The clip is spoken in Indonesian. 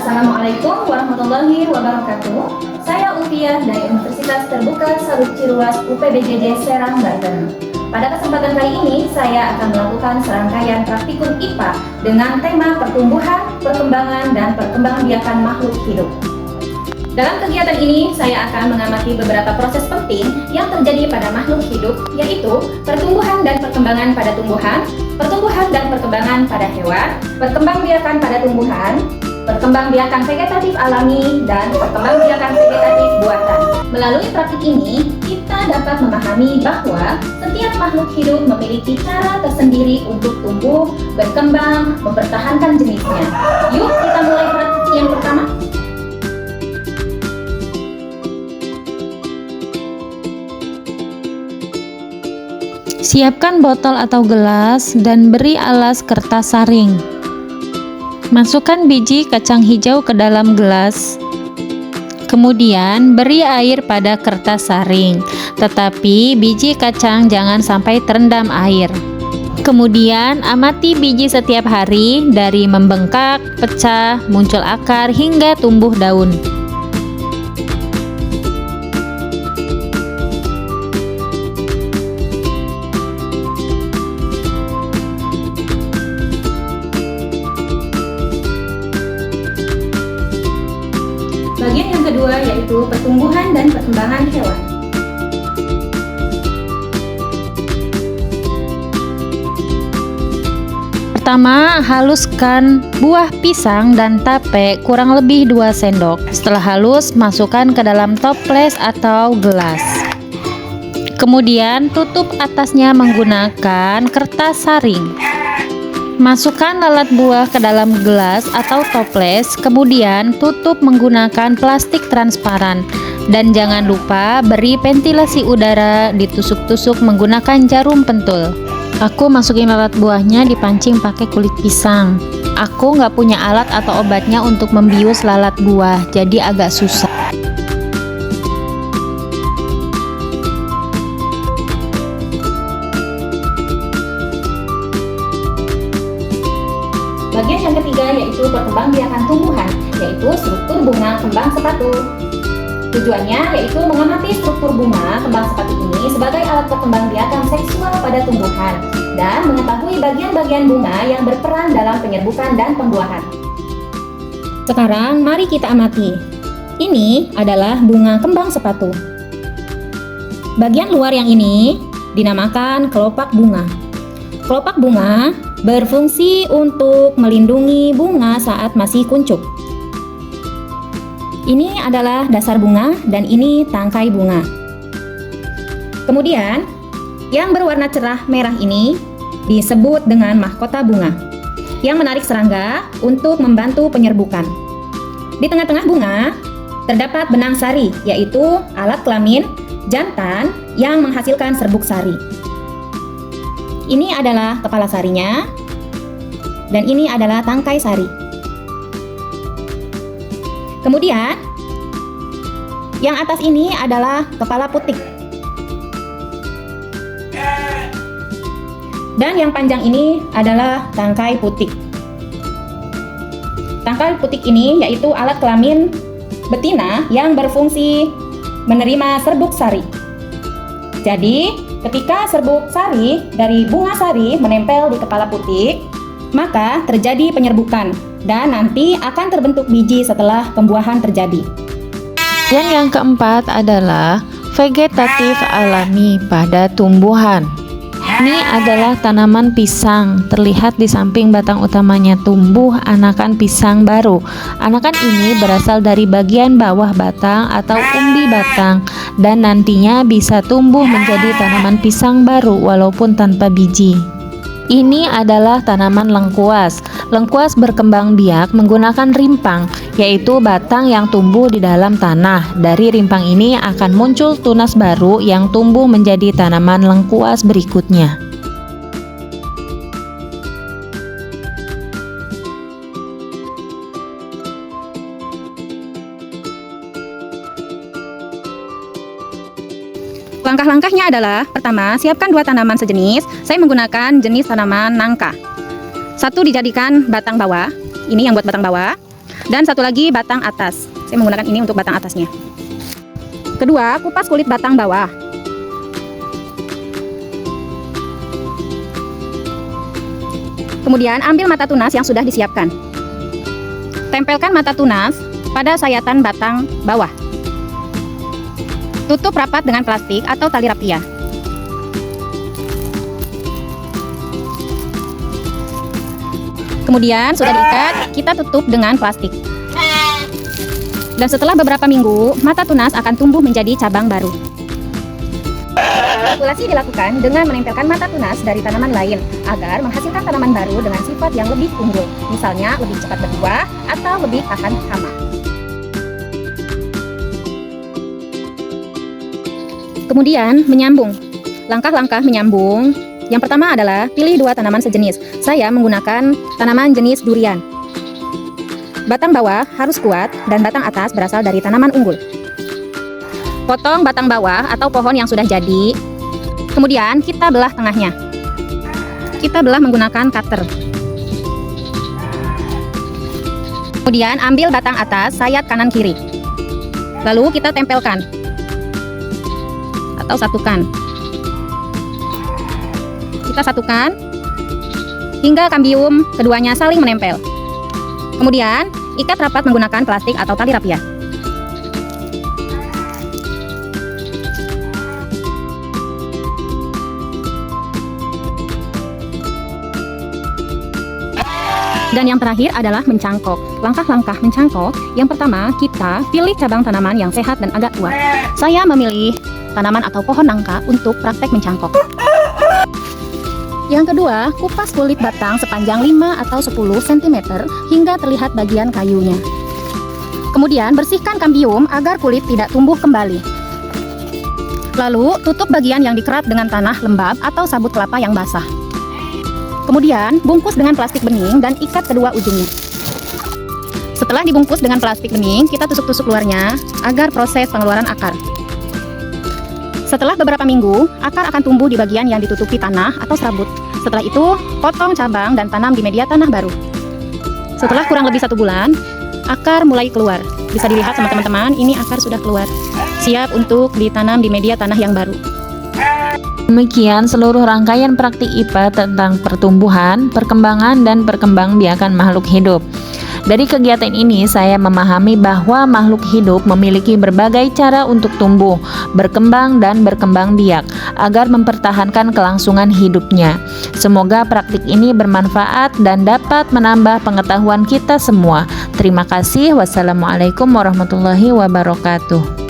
Assalamualaikum warahmatullahi wabarakatuh. Saya Ufiah dari Universitas Terbuka Salud Ciruas UPBJJ Serang, Banten. Pada kesempatan kali ini, saya akan melakukan serangkaian praktikum IPA dengan tema pertumbuhan, perkembangan, dan perkembangbiakan makhluk hidup. Dalam kegiatan ini, saya akan mengamati beberapa proses penting yang terjadi pada makhluk hidup, yaitu pertumbuhan dan perkembangan pada tumbuhan, pertumbuhan dan perkembangan pada hewan, perkembangbiakan pada tumbuhan, perkembangbiakan vegetatif alami, dan perkembangbiakan vegetatif buatan. Melalui praktik ini, kita dapat memahami bahwa setiap makhluk hidup memiliki cara tersendiri untuk tumbuh, berkembang, mempertahankan jenisnya. Yuk kita mulai praktik yang pertama. Siapkan botol atau gelas dan beri alas kertas saring. Masukkan biji kacang hijau ke dalam gelas. Kemudian beri air pada kertas saring, tetapi biji kacang jangan sampai terendam air. Kemudian amati biji setiap hari dari membengkak, pecah, muncul akar hingga tumbuh daun. Bagian yang kedua yaitu pertumbuhan dan perkembangan hewan. Pertama, haluskan buah pisang dan tape kurang lebih 2 sendok. Setelah halus, masukkan ke dalam toples atau gelas. Kemudian tutup atasnya menggunakan kertas saring. Masukkan lalat buah ke dalam gelas atau toples, kemudian tutup menggunakan plastik transparan. Dan jangan lupa beri ventilasi udara, ditusuk-tusuk menggunakan jarum pentul. Aku masukin lalat buahnya dipancing pakai kulit pisang. Aku nggak punya alat atau obatnya untuk membius lalat buah, jadi agak susah. Bagian yang ketiga yaitu perkembangbiakan tumbuhan, yaitu struktur bunga kembang sepatu. Tujuannya yaitu mengamati struktur bunga kembang sepatu ini sebagai alat perkembangbiakan seksual pada tumbuhan dan mengetahui bagian-bagian bunga yang berperan dalam penyerbukan dan pembuahan. Sekarang mari kita amati. Ini adalah bunga kembang sepatu. Bagian luar yang ini dinamakan kelopak bunga. Kelopak bunga berfungsi untuk melindungi bunga saat masih kuncup. Ini adalah dasar bunga dan ini tangkai bunga. Kemudian, yang berwarna cerah merah ini disebut dengan mahkota bunga, yang menarik serangga untuk membantu penyerbukan. Di tengah-tengah bunga terdapat benang sari, yaitu alat kelamin jantan yang menghasilkan serbuk sari. Ini adalah kepala sarinya, dan ini adalah tangkai sari. Kemudian, yang atas ini adalah kepala putik. Dan yang panjang ini adalah tangkai putik. Tangkai putik ini yaitu alat kelamin betina yang berfungsi menerima serbuk sari. Jadi, ketika serbuk sari dari bunga sari menempel di kepala putik, maka terjadi penyerbukan dan nanti akan terbentuk biji setelah pembuahan terjadi. Dan yang keempat adalah vegetatif alami pada tumbuhan. Ini adalah tanaman pisang. Terlihat di samping batang utamanya tumbuh anakan pisang baru. Anakan ini berasal dari bagian bawah batang atau umbi batang dan nantinya bisa tumbuh menjadi tanaman pisang baru walaupun tanpa biji. Ini adalah tanaman lengkuas. Lengkuas berkembang biak menggunakan rimpang, yaitu batang yang tumbuh di dalam tanah. Dari rimpang ini akan muncul tunas baru yang tumbuh menjadi tanaman lengkuas berikutnya. Langkah-langkahnya adalah, pertama, siapkan 2 tanaman sejenis. Saya menggunakan jenis tanaman nangka. 1 dijadikan batang bawah, ini yang buat batang bawah. Dan satu lagi batang atas. Saya menggunakan ini untuk batang atasnya. Kedua, kupas kulit batang bawah. Kemudian ambil mata tunas yang sudah disiapkan. Tempelkan mata tunas pada sayatan batang bawah. Tutup rapat dengan plastik atau tali rapia. Kemudian sudah diikat, kita tutup dengan plastik. Dan setelah beberapa minggu, mata tunas akan tumbuh menjadi cabang baru. Manipulasi dilakukan dengan menempelkan mata tunas dari tanaman lain agar menghasilkan tanaman baru dengan sifat yang lebih unggul, misalnya lebih cepat berbuah atau lebih tahan hama. Kemudian menyambung. Langkah-langkah menyambung. Yang pertama adalah pilih 2 tanaman sejenis. Saya menggunakan tanaman jenis durian. Batang bawah harus kuat dan batang atas berasal dari tanaman unggul. Potong batang bawah atau pohon yang sudah jadi. Kemudian kita belah tengahnya. Kita belah menggunakan cutter. Kemudian ambil batang atas, sayat kanan kiri. Lalu kita tempelkan atau satukan. Kita satukan hingga kambium keduanya saling menempel. Kemudian ikat rapat menggunakan plastik atau tali rapia. Dan yang terakhir adalah mencangkok. Langkah-langkah mencangkok, yang pertama kita pilih cabang tanaman yang sehat dan agak tua. Saya memilih tanaman atau pohon nangka untuk praktek mencangkok. Yang kedua, kupas kulit batang sepanjang 5 atau 10 cm hingga terlihat bagian kayunya. Kemudian bersihkan kambium agar kulit tidak tumbuh kembali. Lalu tutup bagian yang dikerat dengan tanah lembab atau sabut kelapa yang basah. Kemudian bungkus dengan plastik bening dan ikat kedua ujungnya. Setelah dibungkus dengan plastik bening, kita tusuk-tusuk luarnya agar proses pengeluaran akar. Setelah beberapa minggu, akar akan tumbuh di bagian yang ditutupi tanah atau serabut. Setelah itu, potong cabang dan tanam di media tanah baru. Setelah kurang lebih 1 bulan, akar mulai keluar. Bisa dilihat sama teman-teman, ini akar sudah keluar. Siap untuk ditanam di media tanah yang baru. Demikian seluruh rangkaian praktik IPA tentang pertumbuhan, perkembangan, dan perkembangbiakan makhluk hidup. Dari kegiatan ini, saya memahami bahwa makhluk hidup memiliki berbagai cara untuk tumbuh, berkembang, dan berkembang biak agar mempertahankan kelangsungan hidupnya. Semoga praktik ini bermanfaat dan dapat menambah pengetahuan kita semua. Terima kasih. Wassalamualaikum warahmatullahi wabarakatuh.